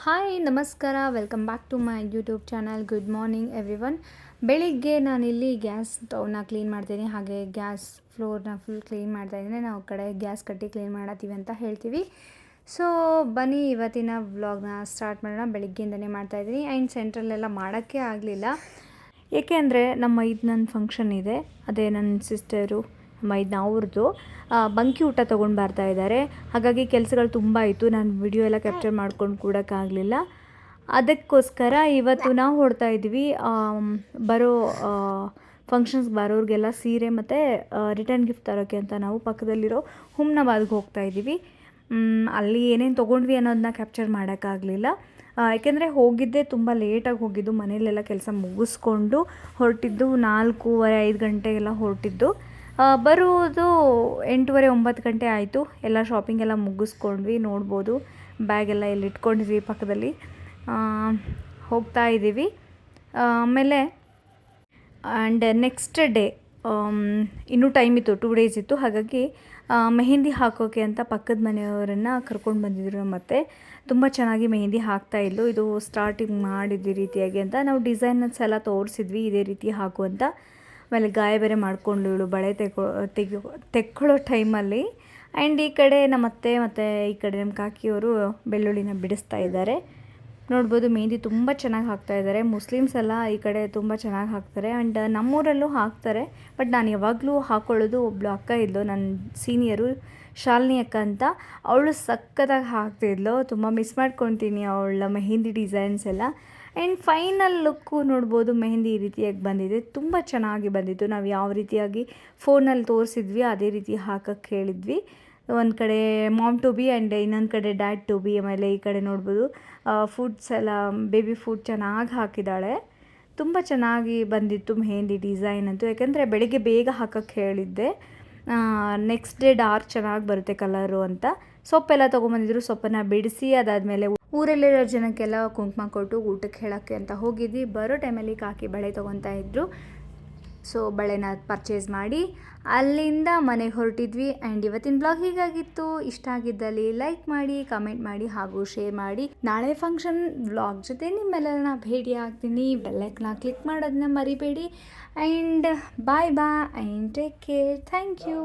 Hi ನಮಸ್ಕಾರ, welcome back to my YouTube channel. Good morning everyone. ಬೆಳಿಗ್ಗೆ ನಾನಿಲ್ಲಿ gas ಸ್ಟವ್ನ clean ಮಾಡ್ತೀನಿ, ಹಾಗೆ ಗ್ಯಾಸ್ ಫ್ಲೋರ್ನ ಫುಲ್ ಕ್ಲೀನ್ ಮಾಡ್ತಾಯಿದ್ದೀನಿ. ನಾವು ಕಡೆ ಗ್ಯಾಸ್ ಕಟ್ಟಿ ಕ್ಲೀನ್ ಮಾಡತ್ತೀವಿ ಅಂತ ಹೇಳ್ತೀವಿ. ಸೊ ಬನ್ನಿ ಇವತ್ತಿನ ವ್ಲಾಗ್ನ ಸ್ಟಾರ್ಟ್ ಮಾಡೋಣ. ಬೆಳಿಗ್ಗೆಯಿಂದನೇ ಮಾಡ್ತಾಯಿದ್ದೀನಿ. ಆ್ಯಂಡ್ ಸೆಂಟ್ರಲ್ಲೆಲ್ಲ ಮಾಡೋಕ್ಕೆ ಆಗಲಿಲ್ಲ, ಏಕೆ ಅಂದರೆ ನಮ್ಮ ನನ್ನ ಫಂಕ್ಷನ್ ಇದೆ. ಅದೇ ನನ್ನ ಸಿಸ್ಟರು ನಮ್ಮ ಅವ್ರದ್ದು ಬಂಕಿ ಊಟ ತೊಗೊಂಡು ಬರ್ತಾ ಇದ್ದಾರೆ. ಹಾಗಾಗಿ ಕೆಲಸಗಳು ತುಂಬ ಇತ್ತು. ನಾನು ವಿಡಿಯೋ ಎಲ್ಲ ಕ್ಯಾಪ್ಚರ್ ಮಾಡ್ಕೊಂಡು ಕೂಡೋಕ್ಕಾಗಲಿಲ್ಲ. ಅದಕ್ಕೋಸ್ಕರ ಇವತ್ತು ನಾವು ಹೊಡ್ತಾ ಇದ್ವಿ ಬರೋ ಫಂಕ್ಷನ್ಸ್ಗೆ ಬರೋರಿಗೆಲ್ಲ ಸೀರೆ ಮತ್ತು ರಿಟರ್ನ್ ಗಿಫ್ಟ್ ತರೋಕ್ಕೆ ಅಂತ ನಾವು ಪಕ್ಕದಲ್ಲಿರೋ ಹುಮ್ನಾಬಾದ್ಗೆ ಹೋಗ್ತಾ ಇದ್ದೀವಿ. ಅಲ್ಲಿ ಏನೇನು ತೊಗೊಂಡ್ವಿ ಅನ್ನೋದನ್ನ ಕ್ಯಾಪ್ಚರ್ ಮಾಡೋಕ್ಕಾಗಲಿಲ್ಲ, ಯಾಕೆಂದರೆ ಹೋಗಿದ್ದೆ ತುಂಬ ಲೇಟಾಗಿ ಹೋಗಿದ್ದು. ಮನೆಯಲ್ಲೆಲ್ಲ ಕೆಲಸ ಮುಗಿಸ್ಕೊಂಡು ಹೊರಟಿದ್ದು 4:30-5 ಗಂಟೆಗೆಲ್ಲ ಹೊರಟಿದ್ದು. ಬರುವುದು 8:30 9 ಗಂಟೆ ಆಯಿತು. ಎಲ್ಲ ಶಾಪಿಂಗ್ ಎಲ್ಲ ಮುಗಿಸ್ಕೊಂಡ್ವಿ. ನೋಡ್ಬೋದು ಬ್ಯಾಗೆಲ್ಲ ಇಲ್ಲಿ ಇಟ್ಕೊಂಡಿದ್ವಿ ಪಕ್ಕದಲ್ಲಿ. ಹೋಗ್ತಾ ಇದ್ದೀವಿ. ಆಮೇಲೆ ಆ್ಯಂಡ್ ನೆಕ್ಸ್ಟ್ ಡೇ ಇನ್ನೂ ಟೈಮ್ ಇತ್ತು, 2 ಡೇಸ್ ಇತ್ತು. ಹಾಗಾಗಿ ಮೆಹಂದಿ ಹಾಕೋಕ್ಕೆ ಅಂತ ಪಕ್ಕದ ಮನೆಯವರನ್ನು ಕರ್ಕೊಂಡು ಬಂದಿದ್ರು. ಮತ್ತು ತುಂಬ ಚೆನ್ನಾಗಿ ಮೆಹಂದಿ ಹಾಕ್ತಾಯಿದ್ಲು. ಇದು ಸ್ಟಾರ್ಟಿಂಗ್ ಮಾಡಿದ್ವಿ ರೀತಿಯಾಗಿ ಅಂತ ನಾವು ಡಿಸೈನರ್ಸ್ ಎಲ್ಲ ತೋರಿಸಿದ್ವಿ, ಇದೇ ರೀತಿ ಹಾಕು ಅಂತ. ಆಮೇಲೆ ಗಾಯ ಬೇರೆ ಮಾಡಿಕೊಂಡು ಇವಳು ಬಳೆ ತೆಕ್ಕೊಳ್ಳೋ ಟೈಮಲ್ಲಿ. ಆ್ಯಂಡ್ ಈ ಕಡೆ ನಮ್ಮ ಅತ್ತೆ ಮತ್ತು ಈ ಕಡೆ ನಮ್ಮ ಕಾಕಿಯವರು ಬೆಳ್ಳುಳ್ಳಿನ ಬಿಡಿಸ್ತಾ ಇದ್ದಾರೆ. ನೋಡ್ಬೋದು ಮೆಹಂದಿ ತುಂಬ ಚೆನ್ನಾಗಿ ಹಾಕ್ತಾಯಿದ್ದಾರೆ. ಮುಸ್ಲಿಮ್ಸ್ ಎಲ್ಲ ಈ ಕಡೆ ತುಂಬ ಚೆನ್ನಾಗಿ ಹಾಕ್ತಾರೆ. ಆ್ಯಂಡ್ ನಮ್ಮೂರಲ್ಲೂ ಹಾಕ್ತಾರೆ. ಬಟ್ ನಾನು ಯಾವಾಗಲೂ ಹಾಕ್ಕೊಳ್ಳೋದು ಒಬ್ಬಳು ಅಕ್ಕ ಇದ್ಲು, ನನ್ನ ಸೀನಿಯರು, ಶಾಲಿನಿ ಅಕ್ಕ ಅಂತ. ಅವಳು ಸಖತ್ತಾಗಿ ಹಾಕ್ತಿದ್ಲು. ತುಂಬ ಮಿಸ್ ಮಾಡ್ಕೊತೀನಿ ಅವಳ ಮೆಹಂದಿ ಡಿಸೈನ್ಸ್ ಎಲ್ಲ. ಆ್ಯಂಡ್ ಫೈನಲ್ ಲುಕ್ಕು ನೋಡ್ಬೋದು, ಮೆಹಂದಿ ಈ ರೀತಿಯಾಗಿ ಬಂದಿದೆ. ತುಂಬ ಚೆನ್ನಾಗಿ ಬಂದಿತ್ತು. ನಾವು ಯಾವ ರೀತಿಯಾಗಿ ಫೋನಲ್ಲಿ ತೋರಿಸಿದ್ವಿ ಅದೇ ರೀತಿ ಹಾಕಕ್ಕೆ ಹೇಳಿದ್ವಿ. ಒಂದು ಕಡೆ ಮಾಮ್ ಟು ಬಿ ಆ್ಯಂಡ್ ಇನ್ನೊಂದು ಕಡೆ ಡ್ಯಾಡ್ ಟು ಬಿ. ಆಮೇಲೆ ಈ ಕಡೆ ನೋಡ್ಬೋದು ಫುಡ್ಸ್ ಎಲ್ಲ, ಬೇಬಿ ಫುಡ್ ಚೆನ್ನಾಗಿ ಹಾಕಿದ್ದಾಳೆ. ತುಂಬ ಚೆನ್ನಾಗಿ ಬಂದಿತ್ತು ಮೆಹಂದಿ ಡಿಸೈನ್ ಅಂತೂ. ಯಾಕೆಂದರೆ ಬೆಳಿಗ್ಗೆ ಬೇಗ ಹಾಕಕ್ಕೆ ಹೇಳಿದ್ದೆ, ನೆಕ್ಸ್ಟ್ ಡೇ ಡಾರ್ಕ್ ಚೆನ್ನಾಗಿ ಬರುತ್ತೆ ಕಲರು ಅಂತ. ಸೊಪ್ಪೆಲ್ಲ ತೊಗೊಂಬಂದಿದ್ರು. ಸೊಪ್ಪನ್ನು ಬಿಡಿಸಿ ಅದಾದಮೇಲೆ ಊರಲ್ಲಿರೋ ಜನಕ್ಕೆಲ್ಲ ಕುಂಕುಮ ಕೊಟ್ಟು ಊಟಕ್ಕೆ ಹೇಳೋಕ್ಕೆ ಅಂತ ಹೋಗಿದ್ವಿ. ಬರೋ ಟೈಮಲ್ಲಿ ಕಾಕಿ ಬಳೆ ತೊಗೊತಾ ಇದ್ದರು. ಸೊ ಬಳೆನ ಪರ್ಚೇಸ್ ಮಾಡಿ ಅಲ್ಲಿಂದ ಮನೆಗೆ ಹೊರಟಿದ್ವಿ. ಆ್ಯಂಡ್ ಇವತ್ತಿನ ಬ್ಲಾಗ್ ಹೀಗಾಗಿತ್ತು. ಇಷ್ಟ ಆಗಿದ್ದಲ್ಲಿ ಲೈಕ್ ಮಾಡಿ, ಕಮೆಂಟ್ ಮಾಡಿ ಹಾಗೂ ಶೇರ್ ಮಾಡಿ. ನಾಳೆ ಫಂಕ್ಷನ್ ವ್ಲಾಗ್ ಜೊತೆ ನಿಮ್ಮೆಲ್ಲರನ್ನ ಭೇಟಿ ಆಗ್ತೀನಿ. ಬೆಲ್ಲೈಕನ್ನ ಕ್ಲಿಕ್ ಮಾಡೋದನ್ನ ಮರಿಬೇಡಿ. And bye and take care. Thank you.